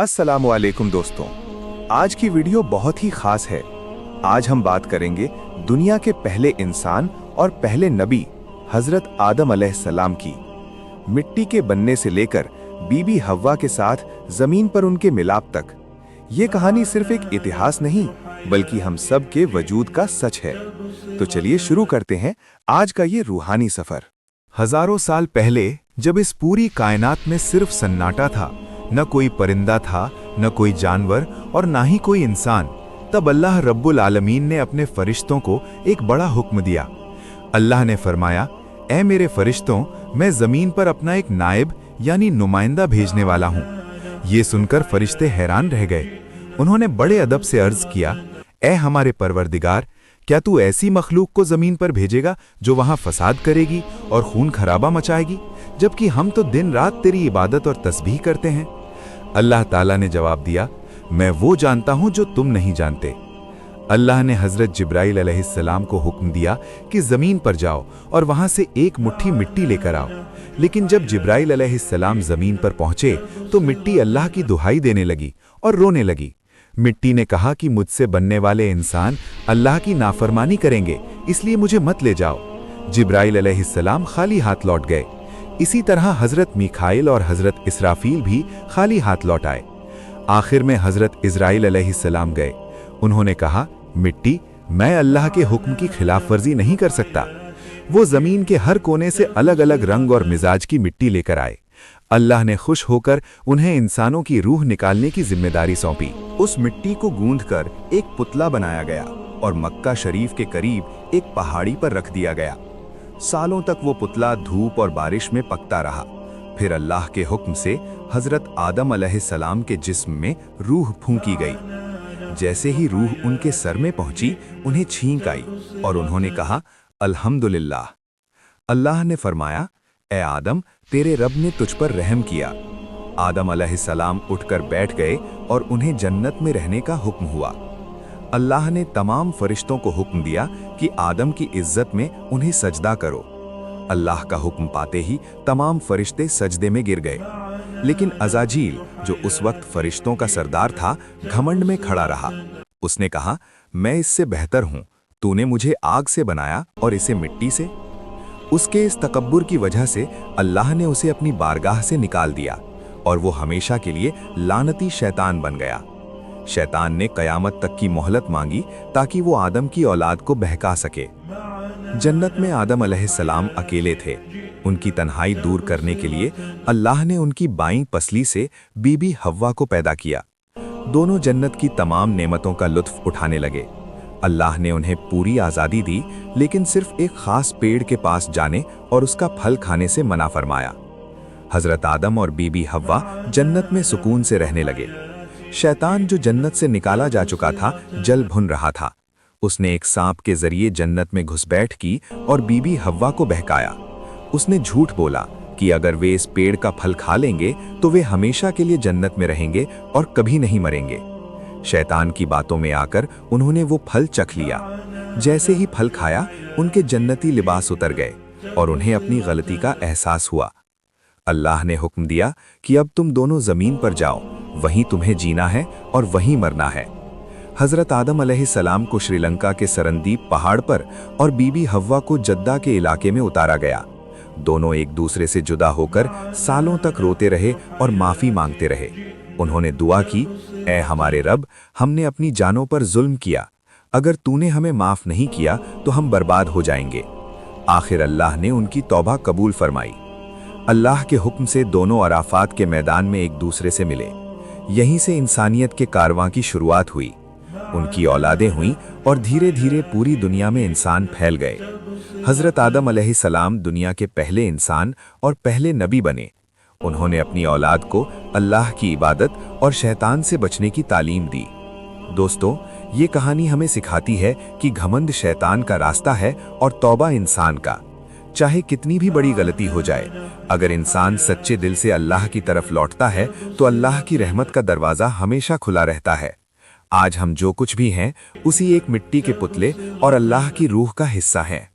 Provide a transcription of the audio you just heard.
अस्सलामुअलैकुम दोस्तों, आज की वीडियो बहुत ही खास है। आज हम बात करेंगे दुनिया के पहले इंसान और पहले नबी हजरत आदम अलैहिस्सलाम की। मिट्टी के बनने से लेकर बीबी हव्वा के साथ जमीन पर उनके मिलाप तक। ये कहानी सिर्फ एक इतिहास नहीं बल्कि हम सब के वजूद का सच है। तो चलिए शुरू करते हैं आज का ये रूहानी सफर। हजारों साल पहले जब इस पूरी कायनात में सिर्फ सन्नाटा था, न कोई परिंदा था, न कोई जानवर और ना ही कोई इंसान, तब अल्लाह रब्बुल आलमीन ने अपने फरिश्तों को एक बड़ा हुक्म दिया। अल्लाह ने फरमाया, ऐ मेरे फरिश्तों, मैं जमीन पर अपना एक नायब यानी नुमाइंदा भेजने वाला हूँ। ये सुनकर फरिश्ते हैरान रह गए। उन्होंने बड़े अदब से अर्ज किया, ऐ हमारे परवरदिगार, क्या तू ऐसी मखलूक को जमीन पर भेजेगा जो वहां फसाद करेगी और खून खराबा मचाएगी, जबकि हम तो दिन रात तेरी इबादत और तस्बीह करते हैं। अल्लाह ताला ने जवाब दिया, मैं वो जानता हूं जो तुम नहीं जानते। अल्लाह ने हजरत जिब्राइल अलैहिस्सलाम को हुक्म दिया कि जमीन पर जाओ और वहां से एक मुट्ठी मिट्टी लेकर आओ। लेकिन जब जिब्राइल अलैहिस्सलाम जमीन पर पहुंचे तो मिट्टी अल्लाह की दुहाई देने लगी और रोने लगी। मिट्टी ने कहा कि मुझसे बनने वाले इंसान अल्लाह की नाफरमानी करेंगे, इसलिए मुझे मत ले जाओ। जिब्राइल अलैहिस्सलाम खाली हाथ लौट गए। इसी तरह हजरत मीकाईल और हजरत इसराफील भी खाली हाथ लौट आए। आखिर में हजरत इजराइल अलैहिस्सलाम गए। उन्होंने कहा, मिट्टी, मैं अल्लाह के हुक्म की खिलाफ वर्जी नहीं कर सकता। वो जमीन के हर कोने से अलग अलग रंग और मिजाज की मिट्टी लेकर आए। अल्लाह ने खुश होकर उन्हें इंसानों की रूह निकालने की जिम्मेदारी सौंपी। उस मिट्टी को गूंथकर एक पुतला बनाया गया और मक्का शरीफ के करीब एक पहाड़ी पर रख दिया गया। सालों तक वो पुतला धूप और बारिश में पकता रहा। फिर अल्लाह के हुक्म से हजरत आदम अलैहिस्सलाम के जिस्म में रूह फूंकी गई। जैसे ही रूह उनके सर में पहुंची, उन्हें छींक आई और उन्होंने कहा, अल्हम्दुलिल्लाह। अल्लाह ने फरमाया, ए आदम, तेरे रब ने तुझ पर रहम किया। आदम अलैहिस्सलाम उठकर बैठ गए और उन्हें जन्नत में रहने का हुक्म हुआ। अल्लाह ने तमाम फरिश्तों को हुक्म दिया कि आदम की इज्जत में उन्हें सजदा करो। अल्लाह का हुक्म पाते ही तमाम फरिश्ते सजदे में गिर गए। लेकिन अज़ाजील, जो उस वक्त फरिश्तों का सरदार था, घमंड में खड़ा रहा। उसने कहा, मैं इससे बेहतर हूँ। तूने मुझे आग से बनाया और इसे मिट्टी से। उसके इस तकब्बुर की वजह से अल्लाह ने उसे अपनी बारगाह से निकाल दिया और वो हमेशा के लिए लानती शैतान बन गया। शैतान ने कयामत तक की मोहलत मांगी ताकि वो आदम की औलाद को बहका सके। जन्नत में आदम अलैहिस्सलाम अकेले थे। उनकी तन्हाई दूर करने के लिए अल्लाह ने उनकी बाईं पसली से बीबी हव्वा को पैदा किया। दोनों जन्नत की तमाम नेमतों का लुत्फ उठाने लगे। अल्लाह ने उन्हें पूरी आज़ादी दी, लेकिन सिर्फ एक खास पेड़ के पास जाने और उसका फल खाने से मना फरमाया। हजरत आदम और बीबी हव्वा जन्नत में सुकून से रहने लगे। शैतान, जो जन्नत से निकाला जा चुका था, जल भुन रहा था। उसने एक सांप के जरिए जन्नत में घुसपैठ की और बीबी हव्वा को बहकाया। उसने झूठ बोला कि अगर वे इस पेड़ का फल खा लेंगे तो वे हमेशा के लिए जन्नत में रहेंगे और कभी नहीं मरेंगे। शैतान की बातों में आकर उन्होंने वो फल चख लिया। जैसे ही फल खाया, उनके जन्नती लिबास उतर गए और उन्हें अपनी गलती का एहसास हुआ। अल्लाह ने हुक्म दिया कि अब तुम दोनों जमीन पर जाओ, वहीं तुम्हें जीना है और वहीं मरना है। हजरत आदम अलैहिस्सलाम को श्रीलंका के सरनदीप पहाड़ पर और बीबी हव्वा को जद्दा के इलाके में उतारा गया। दोनों एक दूसरे से जुदा होकर सालों तक रोते रहे और माफी मांगते रहे। उन्होंने दुआ की, ऐ हमारे रब, हमने अपनी जानों पर जुल्म किया। अगर तूने हमें माफ नहीं किया तो हम बर्बाद हो जाएंगे। आखिर अल्लाह ने उनकी तौबा कबूल फरमाई। अल्लाह के हुक्म से दोनों अराफात के मैदान में एक दूसरे से मिले। यहीं से इंसानियत के कारवां की शुरुआत हुई। उनकी औलादें हुईं और धीरे धीरे पूरी दुनिया में इंसान फैल गए। हजरत आदम अलैहिस्सलाम दुनिया के पहले इंसान और पहले नबी बने। उन्होंने अपनी औलाद को अल्लाह की इबादत और शैतान से बचने की तालीम दी। दोस्तों, ये कहानी हमें सिखाती है कि घमंड शैतान का रास्ता है और तौबा इंसान का। चाहे कितनी भी बड़ी गलती हो जाए, अगर इंसान सच्चे दिल से अल्लाह की तरफ लौटता है तो अल्लाह की रहमत का दरवाज़ा हमेशा खुला रहता है। आज हम जो कुछ भी हैं, उसी एक मिट्टी के पुतले और अल्लाह की रूह का हिस्सा हैं।